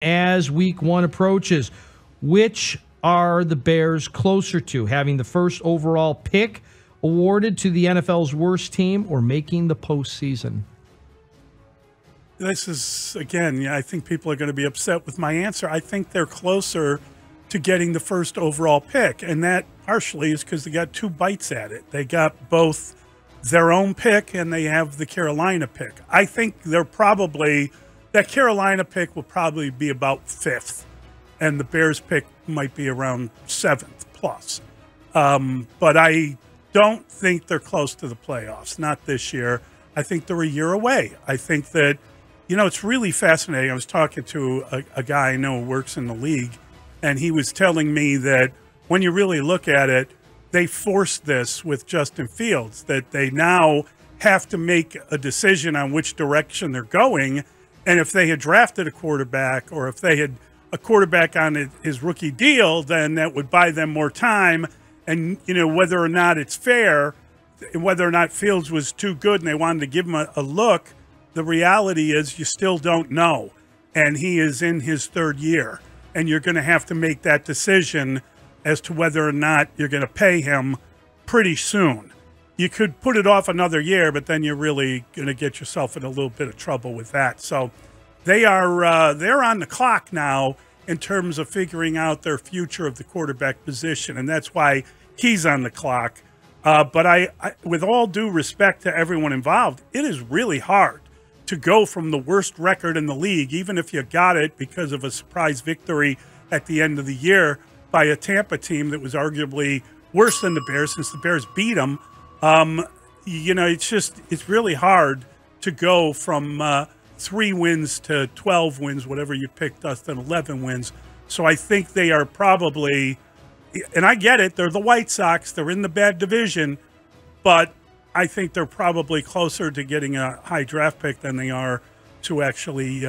as week one approaches. Which are the Bears closer to, having the first overall pick awarded to the NFL's worst team or making the postseason? This is, again, I think people are going to be upset with my answer. I think they're closer to getting the first overall pick, and that partially is because they got two bites at it. They got both their own pick and they have the Carolina pick. I think they're probably, that Carolina pick will probably be about 5th, and the Bears pick might be around 7th plus. But I don't think they're close to the playoffs, not this year. I think they're a year away. I think that, it's really fascinating. I was talking to a guy I know who works in the league, and he was telling me that when you really look at it, they forced this with Justin Fields, that they now have to make a decision on which direction they're going. And if they had drafted a quarterback, or if they had a quarterback on his rookie deal, then that would buy them more time. And, whether or not it's fair, whether or not Fields was too good and they wanted to give him a look, the reality is you still don't know. And he is in his 3rd year. And you're going to have to make that decision as to whether or not you're going to pay him pretty soon. You could put it off another year, but then you're really going to get yourself in a little bit of trouble with that. So they're on the clock now in terms of figuring out their future of the quarterback position, and that's why he's on the clock. But I, with all due respect to everyone involved, it is really hard to go from the worst record in the league, even if you got it because of a surprise victory at the end of the year by a Tampa team that was arguably worse than the Bears, since the Bears beat them. It's really hard to go from 3 wins to 12 wins, whatever you picked us, than 11 wins. So I think they are probably, and I get it, they're the White Sox, they're in the bad division, but I think they're probably closer to getting a high draft pick than they are to actually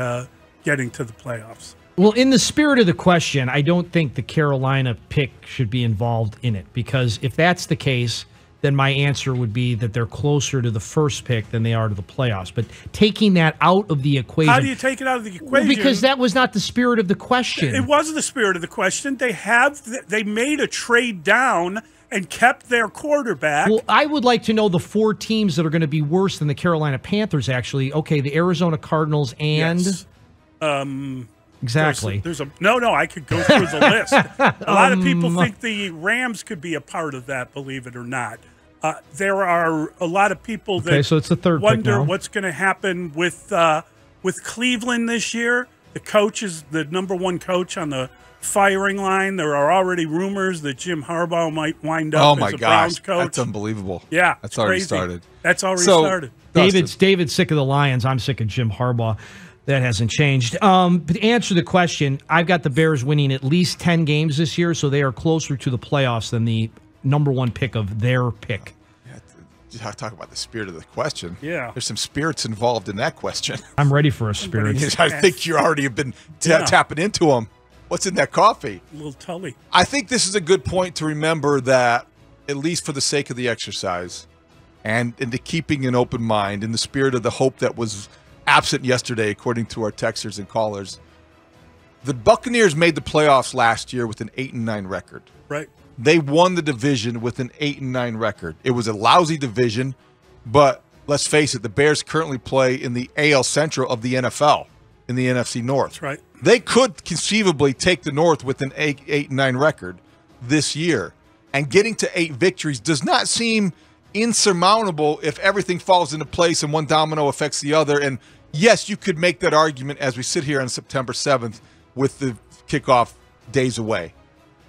getting to the playoffs. Well, in the spirit of the question, I don't think the Carolina pick should be involved in it, because if that's the case, then my answer would be that they're closer to the first pick than they are to the playoffs. But taking that out of the equation... How do you take it out of the equation? Well, because that was not the spirit of the question. It was the spirit of the question. They made a trade down and kept their quarterback. Well, I would like to know the 4 teams that are going to be worse than the Carolina Panthers, actually. Okay, the Arizona Cardinals and... Yes. Exactly. No, I could go through the list. A lot of people think the Rams could be a part of that, believe it or not. There are a lot of people that so it's the third wonder what's going to happen with Cleveland this year. The coach is the number 1 coach on the firing line. There are already rumors that Jim Harbaugh might wind up as a Browns coach. That's unbelievable. Yeah, that's already started. That's already started. David's sick of the Lions. I'm sick of Jim Harbaugh. That hasn't changed. But to answer the question, I've got the Bears winning at least 10 games this year, so they are closer to the playoffs than the number 1 pick of their pick. Yeah, talk about the spirit of the question. Yeah. There's some spirits involved in that question. I'm ready for a spirit. I think you already have been tapping into them. What's in that coffee? A little Tully. I think this is a good point to remember that, at least for the sake of the exercise and into keeping an open mind, in the spirit of the hope that was absent yesterday, according to our texters and callers, the Buccaneers made the playoffs last year with an 8-9 record. Right. They won the division with an 8-9 record. It was a lousy division, but let's face it, the Bears currently play in the AL Central of the NFL, in the NFC North. That's right. They could conceivably take the North with an 8-9 record this year, and getting to 8 victories does not seem insurmountable if everything falls into place and one domino affects the other. And yes, you could make that argument as we sit here on September 7th with the kickoff days away.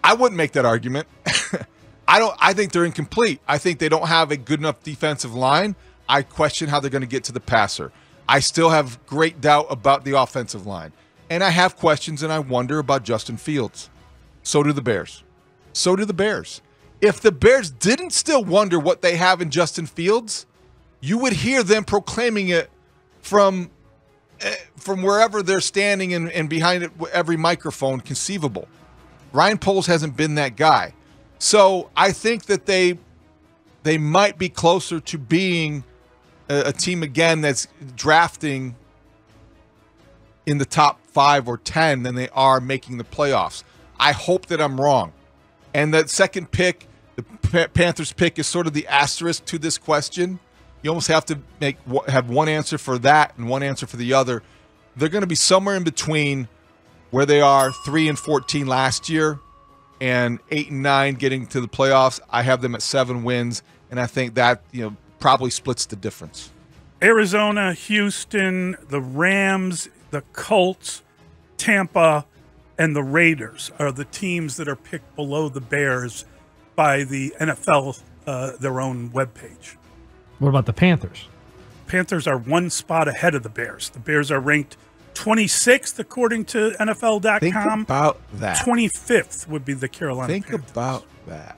I wouldn't make that argument. I think they're incomplete. I think they don't have a good enough defensive line. I question how they're going to get to the passer. I still have great doubt about the offensive line. And I have questions and I wonder about Justin Fields. So do the Bears. So do the Bears. If the Bears didn't still wonder what they have in Justin Fields, you would hear them proclaiming it from wherever they're standing and behind it, every microphone conceivable. Ryan Poles hasn't been that guy. So I think that they might be closer to being a team again that's drafting in the top 5 or 10 than they are making the playoffs. I hope that I'm wrong. And that second pick, the Panthers pick, is sort of the asterisk to this question. You almost have to have one answer for that and one answer for the other. They're going to be somewhere in between where they are 3-14 last year and 8-9 getting to the playoffs. I have them at 7 wins, and I think that probably splits the difference. Arizona, Houston, the Rams, the Colts, Tampa, and the Raiders are the teams that are picked below the Bears by the NFL, their own webpage. What about the Panthers? Panthers are 1 spot ahead of the Bears. The Bears are ranked 26th according to NFL.com. Think about that. 25th would be the Carolina Think Panthers. about that.